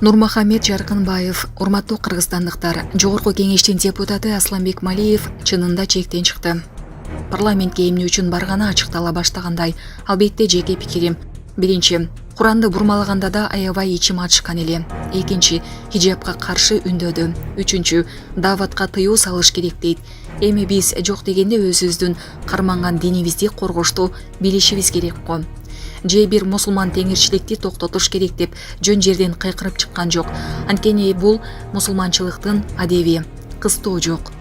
Нурмахамед Жаркынбаев, урматтуу кыргызстандыктар, Жогорку кеңештин депутаты Асланбек Малиев чынында чектен чыкты. Парламентке эмне үчүн барганы ачыктала баштагандай, албетте жеке пикирим. Биринчи, Куранды бурмалаганда да аябай ичим ачышкан эле. Экинчи, хижапка каршы үндөдү. Үчүнчү, даватка тыюу салыш керек дейт. Эми биз жок дегенде өзүбүздүн карманган динибизди коргошту билишибиз керек го. Же бир мусулман теңирчиликти токтотуш керек деп жөн жерден кыйкырып чыккан жок. Анткени бул мусулманчылыктын адеби. Кыстоо жок.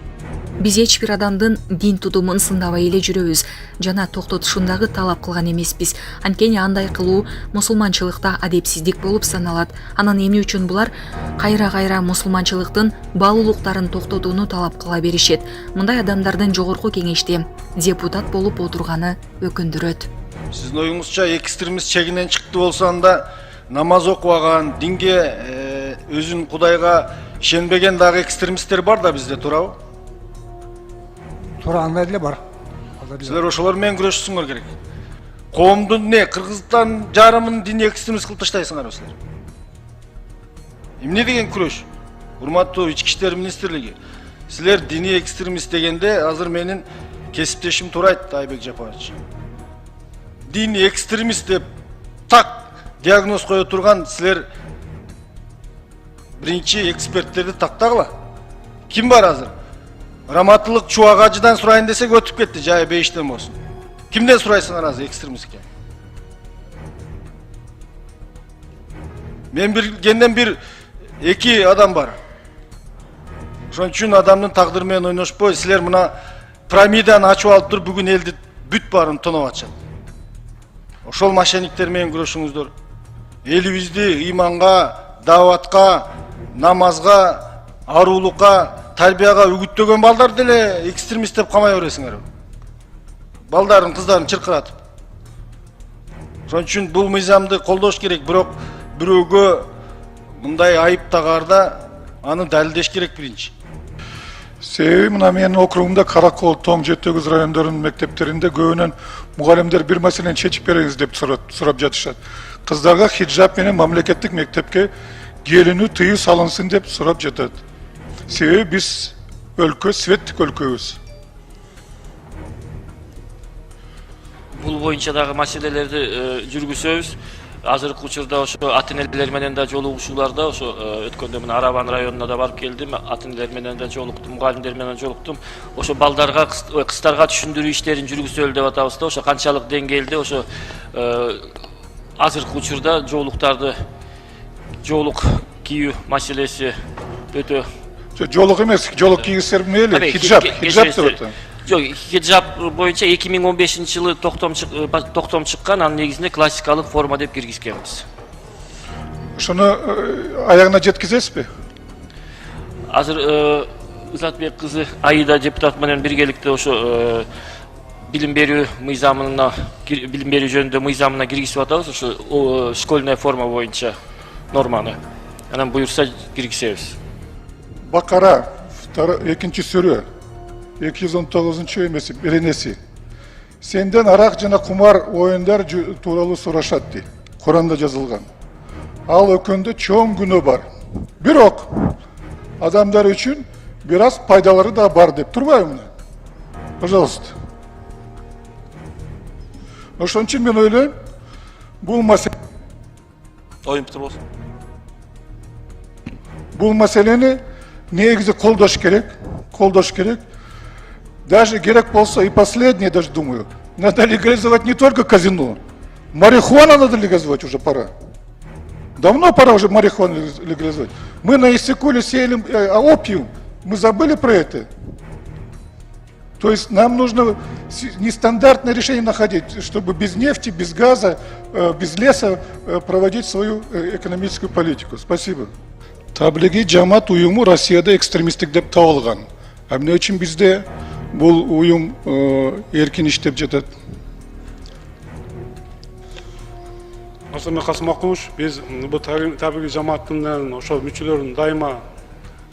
Биз эч бир адамдын дин тутумун сындабай эле жүрөбүз жана токтотушундагы талап кылган эмеспиз. Анткени андай кылуу мусулманчылыкта адепсиздик болуп саналат. Анан эмне үчүн булар кайра мусулманчылыктын баалуулуктарын токтотууну талап кыла беришет. Мындай адамдардын жогорку кеңеште депутат болуп отурганы өкүндүрөт. Сиздин оюңузча экстремист чегинен чыкты болсо анда намаз окубаган, динге өзүн Кудайга ишенбеген дагы экстремисттер бар да бизде, туурабы? Туура, андай деле бар. Силер ошолор менен күрөшүшүңөр керек. Коомдун Кыргызстан жарымын диний экстремист кылып таштайсыңарбы силер? Эмне деген күрөш? Урматтуу Ички иштер министрлиги, силер диний экстремист дегенде азыр менин кесиптешим туура айтты Айбек Жапарович. Диний экстремист деп так диагноз кое турган силер биринчи эксперттерди тактагыла. Ким бар азыр? Раматылык Чубак ажыдан сурайын десек өтүп кетти, жайы бейиштен болсун. Кимден сурайсыңар азыр экстремистке? Мен билгенден бир эки адам бар. Ошон үчүн адамдын тагдыры менен ойношпой, силер мына пирамиданы ачып алып туруп бүгүн элди бүт баарын тоноп атышат. Ошол мошенниктер менен күрөшүңүздөр. Элибизди иманга, даватка, намазга, арулукка, тарбияга үгүттөгөн балдар деле экстремист деп камай бересиңер. Балдарын, кыздарын чыркыратып. Ошон үчүн бул мыйзамды колдош керек, бирок бирөөгө мындай айып тагаарда аны далилдеш керек биринчи. Себеби мына менин округумда Каракол, Тоң, Жетөгүз райондорунун мектептеринде көбүнөн мугалимдер бир маселени чечип бериңиз деп сурап жатышат. Кыздарга хиджаб менен мамлекеттик мектепке келинүү тыюу салынсын деп сурап жатат. Себеби биз өлкө светтик өлкөбүз. Бул боюнча дагы маселелерди жүргүзөбүз. Азыркы учурда ошо ата-энелер менен да жолугушууларда ошо өткөндө мына Арабан районуна да барып келдим. Ата-энелер менен да жолуктум, мугалимдер менен жолуктум. Ошо балдарга, кыздарга түшүндүрүү иштерин жүргүзөлү деп атабыз да, ошо канчалык деңгээлде ошо азыркы учурда жоолук кийүү маселеси өтө. Жолук эмес, жолук кийгизсер мейли, хиджаб деп атат. Жок, хиджаб боюнча 2015-жылы токтом чыккан, анын негизинде классикалык форма деп киргизгенбиз. Ошону аягына жеткизесизби? Азыр Ызатбек кызы Аида депутат менен биргеликте ошо билим берүү жөнүндө мыйзамына киргизип атабыз, ошо школьная форма боюнча норманы. Анан буюрса киргизебиз. Бакара, 2-чи сүрө, 219 эмеси, беренеси. Сенден арак жана кумар оюндар тууралуу сурашат ди. Куранда жазылган. Ал өкөндө чоң күнөө бар. Бирок адамдар үчүн бир аз пайдалары да бар деп турбайбы мына? Пожалуйста. Ошон үчүн мен ойлойм, бул маселе бул маселени негизи колдош керек. Даже керек болса и последнее, даже думаю, надо легализовать не только казино, марихуану надо легализовать уже пора. Давно пора уже марихуану легализовать. Мы на Иссыкуле сеяли опиум, мы забыли про это. То есть нам нужно нестандартное решение находить, чтобы без нефти, без газа, без леса проводить свою экономическую политику. Спасибо. Таблиги жамаат уюму Россияда экстремисттик деп табылган. Эмне үчүн бизде бул уюм эркин иштеп жатат? Асылбек Касымакулович, биз бул таблиги жамааттын ошол мүчөлөрүн дайыма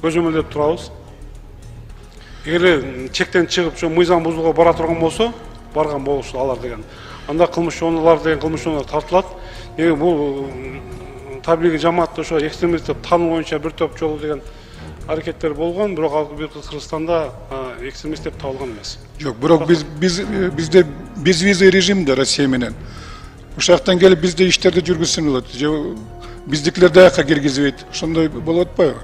көзөмөлдөп турабыз. Эгер чектен чыгып, ошо мыйзам бузууга бара турган болсо, барган болушу алар деген. Анда кылмыш чоңдулар деген кылмыш чоңдулар тартылат. Бул табиғи жамаатты ошо экстремист деп таануу боюнча бир топ жолу деген аракеттер болгон, бирок ал Кыргызстанда экстремист деп табылган эмес. Жоқ, бирок бизде безвизный режимде Россия менен. Ушактан келип бизде иштерди жүргүзсүн болот. Же биздикилер даяка киргизбейт. Ошондой болуп атпайбы?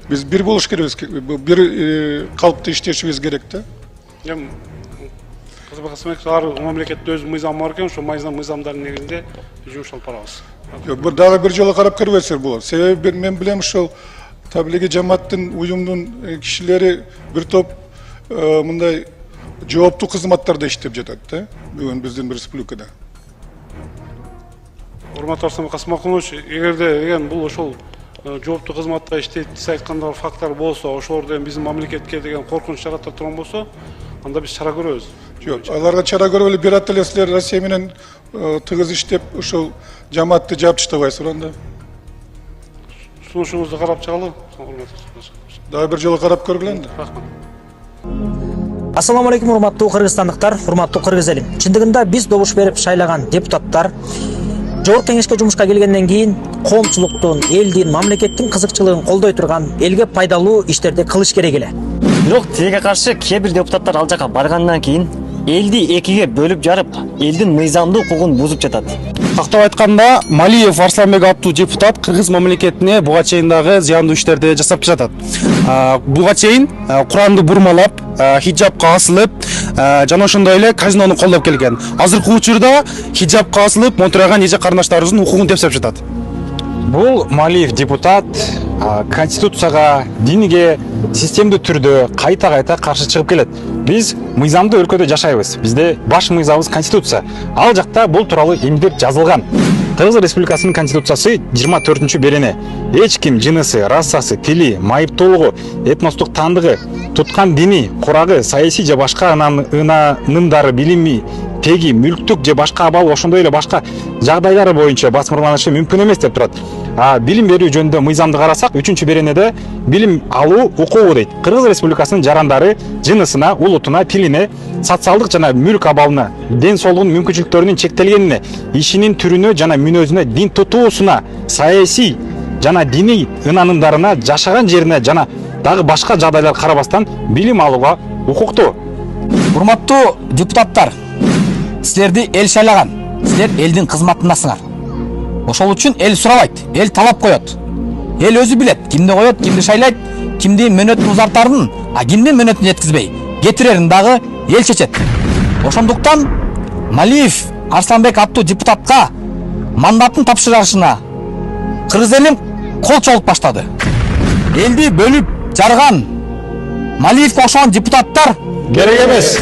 Биз бир болуш керекпиз, бир калыпта иштешибиз керек да. Эми ар мамлекетте өз мыйзамы бар экен, ошо мыйзамдардын негизинде жумуш алып барабыз. Жоқ, дагы бир жолу карап көрбөсөөр болот. Себеби мен билем ошол табилиги жамааттын уюмдун кишилери бир топ мындай жооптуу кызматтарда иштеп жатат да. Бүгүн биздин республикада. Урматтуу Арслан Касымакулович, эгерде бул ошол жооптуу кызматта иштейт, сиз айткандай факттар болсо, ошолордо биздин мамлекетке деген коркунуч жарата турган болсо, анда биз чара көрөбүз. Жоқ, аларга чара көрүп эле бир атты эле силер Россия менен тыгыз иштеп ошол жамаатты жаап таштабайсыздар анда. Сунушуңузду карап чыгалы. Дагы бир жолу карап көргүлө энди. Рахмат. Ассаламу алейкум, урматтуу кыргызстандыктар, урматтуу кыргыз эли. Чындыгында биз добуш берип шайлаган депутаттар Жогорку кеңешке жумушка келгенден кийин коомчулуктун, элдин, мамлекеттин кызыкчылыгын колдой турган, элге пайдалуу иштерди кылыш керек эле. Бирок тиге каршы кээ бир депутаттар ал жака баргандан кийин элди экиге бөлүп жарып, элдин мыйзамдуу укугун бузуп жатат. Тактап айтканда, Малиев Арсланбек аттуу депутат кыргыз мамлекетине буга чейин дагы зыяндуу иштерди жасап жатат. Буга чейин Куранды бурмалап, хиджабка асылып, жана ошондой эле казинону колдоп келген. Азыркы учурда хиджабка асылып, монтураган эже карындаштарыбыздын укугун тепсеп жатат. Бул Малиев депутат конституцияга, динге системдүү түрдө кайта каршы чыгып келет. Биз мыйзамдуу өлкөдө жашайбыз. Бизде баш мыйзамыбыз конституция. Ал жакта бул тууралуу эмдеп жазылган. Кыргыз Республикасынын конституциясы 24-берене. Эч ким жынысы, расасы, тили, майыптуулугу, этностук таандыгы, туткан дини, курагы, саясий же башка ынанымдары, билими, теги, мүлктүк же башка абал ошондой эле башка жагдайлары боюнча басмырланышы мүмкүн эмес деп турат. Билим берүү жөнүндө мыйзамды карасак, 3-беренеде билим алуу укугу дейт. Кыргыз Республикасынын жарандары жынысына, улутуна, тилине, социалдык жана мүлк абалына, ден соолугунун мүмкүнчүлүктөрүнүн чектелгенине, ишинин түрүнө жана мүнөзүнө, дин тутуусуна, саясий жана диний ынанымдарына, жашаган жерине жана дагы башка жагдайлар карабастан билим алууга укуктуу. Урматтуу депутаттар, силерди эл шайлаган, силер элдин кызматындасыңар. Ошол үчүн эл сурабайт, эл талап коет. Эл өзү билет, кимди коет, кимди шайлайт, кимди мөөнөтүн узартарын, кимдин мөөнөтүн жеткизбей, кетирерин дагы эл чечет. Ошондуктан Малиев Арсланбек аттуу депутатка мандатын тапшырышына кыргыз элим кол чогулуп баштады. Элди бөлүп жарган Малиевке окшогон депутаттар Керек эмес.